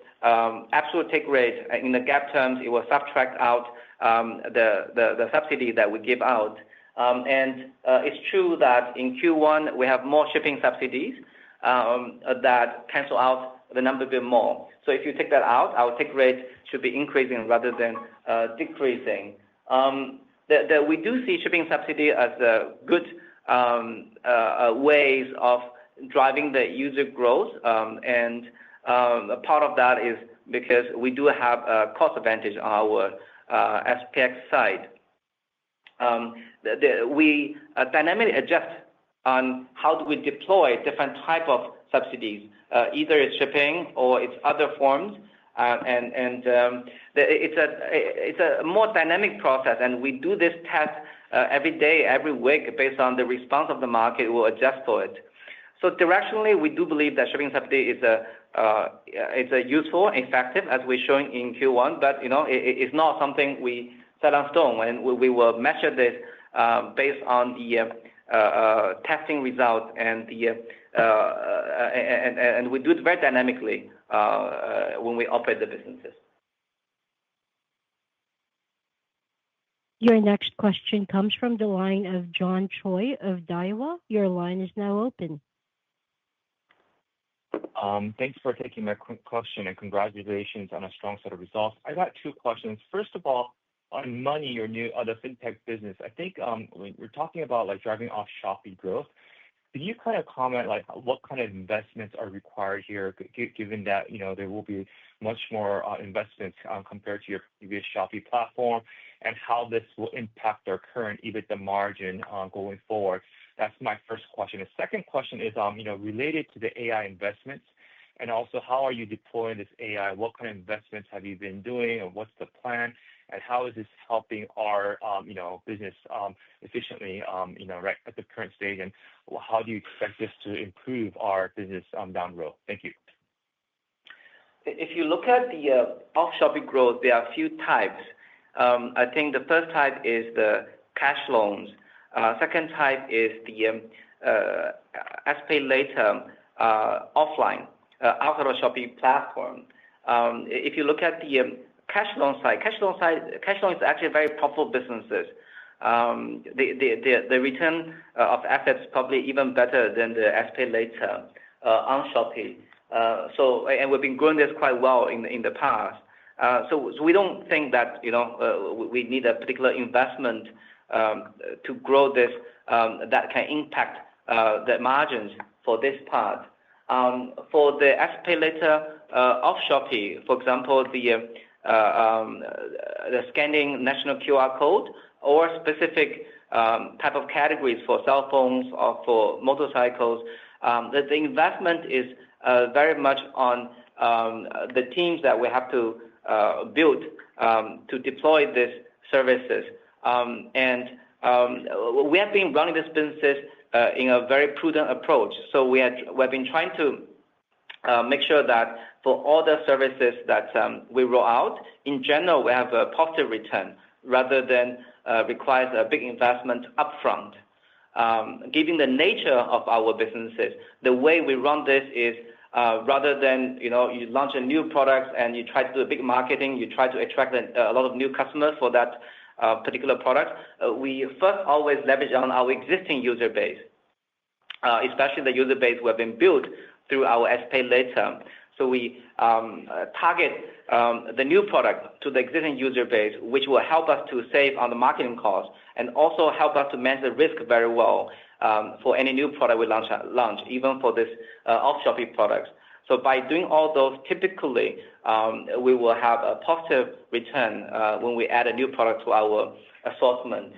absolute take rate in the GAAP terms, it will subtract out the subsidy that we give out. And it's true that in Q1 we have more shipping subsidies that cancel out the number a bit more. So if you take that out, our take rate should be increasing rather than decreasing. We do see shipping subsidy as a good ways of driving the user growth, and a part of that is because we do have a cost advantage on our SPX side. We dynamically adjust on how do we deploy different type of subsidies, either it's shipping or it's other forms, it's a more dynamic process, and we do this test every day, every week, based on the response of the market. We'll adjust for it. So directionally, we do believe that shipping subsidy is a useful, effective, as we're showing in Q1, but it's not something we set on stone, and we will measure this based on the testing results, and and we do it very dynamically when we operate the businesses. Your next question comes from the line of Choi of Daiwa. Your line is now open. Thanks for taking my question, and congratulations on a strong set of results. I got two questions. First of all, on Money, your new other fintech business, I think we're talking about driving off Shopee growth. Could you kind of comment what kind of investments are required here, given that there will be much more investments compared to your previous Shopee platform, and how this will impact our current EBITDA margin going forward? That's my first question. The second question is related to the AI investments, and also how are you deploying this AI? What kind of investments have you been doing, and what's the plan? And how is this helping our business efficiently right at the current stage? And how do you expect this to improve our business down the road? Thank you. If you look at the off Shopee growth, there are a few types. I think the first type is the cash loans. Second type is the SPay later offline outside of Shopee platform. If you look at the cash loan is actually very profitable businesses. The return of assets is probably even better than the SPay later on Shopee. And we've been growing this quite well in the past. So we don't think that we need a particular investment to grow this that can impact the margins for this part. For the SPay later off Shopee, for example, the scanning national QR code or specific type of categories for cell phones or for motorcycles, the investment is very much on the teams that we have to build to deploy these services. And we have been running this business in a very prudent approach. So we've been trying to make sure that for all the services that we roll out, in general, we have a positive return rather than requires a big investment upfront. Given the nature of our businesses, the way we run this is rather than you launch a new product and you try to do a big marketing, you try to attract a lot of new customers for that particular product. We first always leverage on our existing user base, especially the user base we have been built through our SPay later. So we target the new product to the existing user base, which will help us to save on the marketing costs and also help us to manage the risk very well for any new product we launch, even for this off Shopee products. So by doing all those, typically we will have a positive return when we add a new product to our assortment.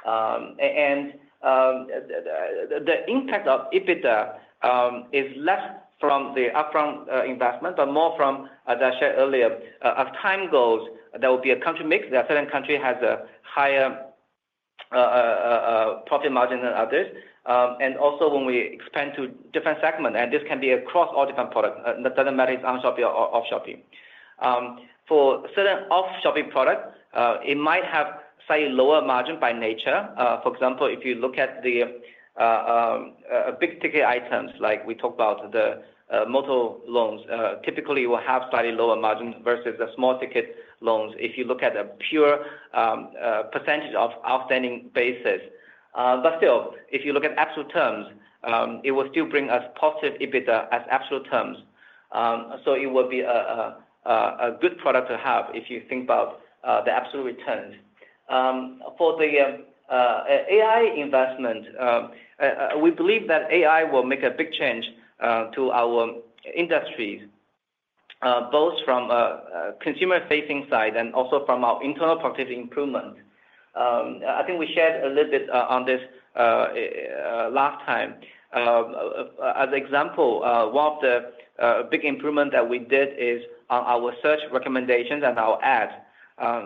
And the impact of EBITDA is less from the upfront investment, but more from, as I shared earlier, as time goes, there will be a country mix. There are certain country has a higher profit margin than others. And also when we expand to different segments, and this can be across all different products, that doesn't matter if it's on Shopee or off Shopee. For certain off Shopee products, it might have slightly lower margin by nature. For example, if you look at the big ticket items, like we talked about the motor loans, typically will have slightly lower margin versus the small ticket loans. If you look at a pure percentage of outstanding basis, but still, if you look at absolute terms, it will still bring us positive EBITDA as absolute terms. So it will be a good product to have if you think about the absolute returns. For the AI investment, we believe that AI will make a big change to our industries, both from consumer-facing side and also from our internal productivity improvement. I think we shared a little bit on this last time. As an example, one of the big improvement that we did is on our search recommendations and our ads.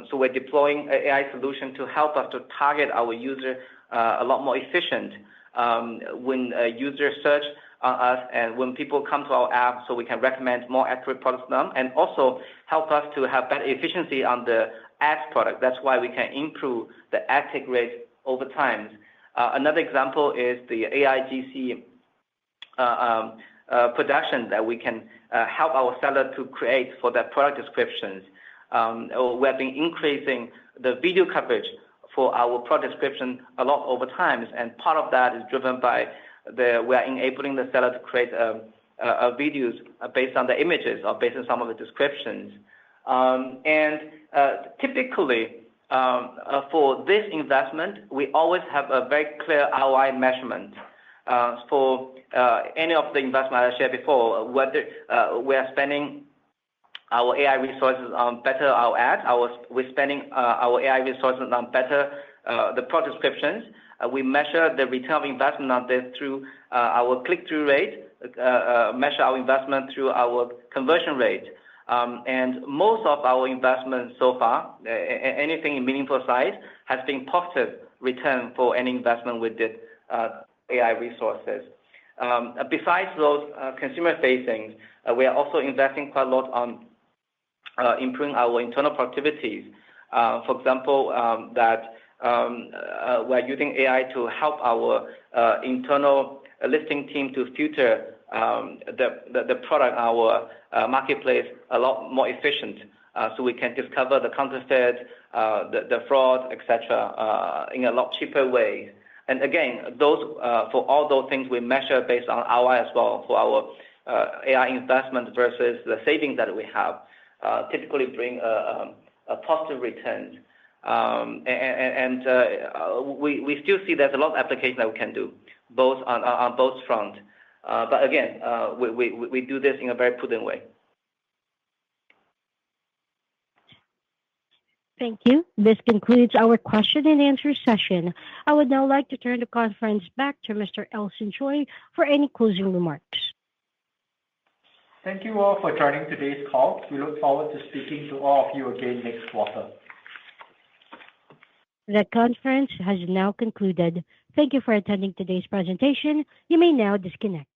So we're deploying AI solution to help us to target our user a lot more efficient when users search on us and when people come to our app, so we can recommend more accurate products to them, and also help us to have better efficiency on the ads product. That's why we can improve the ad take rate over time. Another example is the AIGC production that we can help our seller to create for their product descriptions. We have been increasing the video coverage for our product description a lot over time, and part of that is driven by we are enabling the seller to create videos based on the images or based on some of the descriptions. And typically, for this investment, we always have a very clear ROI measurement. For any of the investment I shared before, whether we are spending our AI resources on better our ads, we're spending our AI resources on better the product descriptions. We measure the return of investment on this through our click-through rate, measure our investment through our conversion rate. And most of our investments so far, anything in meaningful size, has been positive return for any investment we did AI resources. Besides those consumer-facing, we are also investing quite a lot on improving our internal productivities. For example, that we're using AI to help our internal listing team to filter the product, our marketplace, a lot more efficient, so we can discover the counterfeit, the fraud, etc., in a lot cheaper way. And again, those for all those things we measure based on ROI as well for our AI investment versus the savings that we have, typically bring a positive return. And we still see there's a lot of application that we can do, both on both fronts. But again, we do this in a very prudent way. Thank you. This concludes our question and answer session. I would now like to turn the conference back to Mr. Elson Choi for any closing remarks. Thank you all for joining today's call. We look forward to speaking to all of you again next quarter. The conference has now concluded. Thank you for attending today's presentation. You may now disconnect.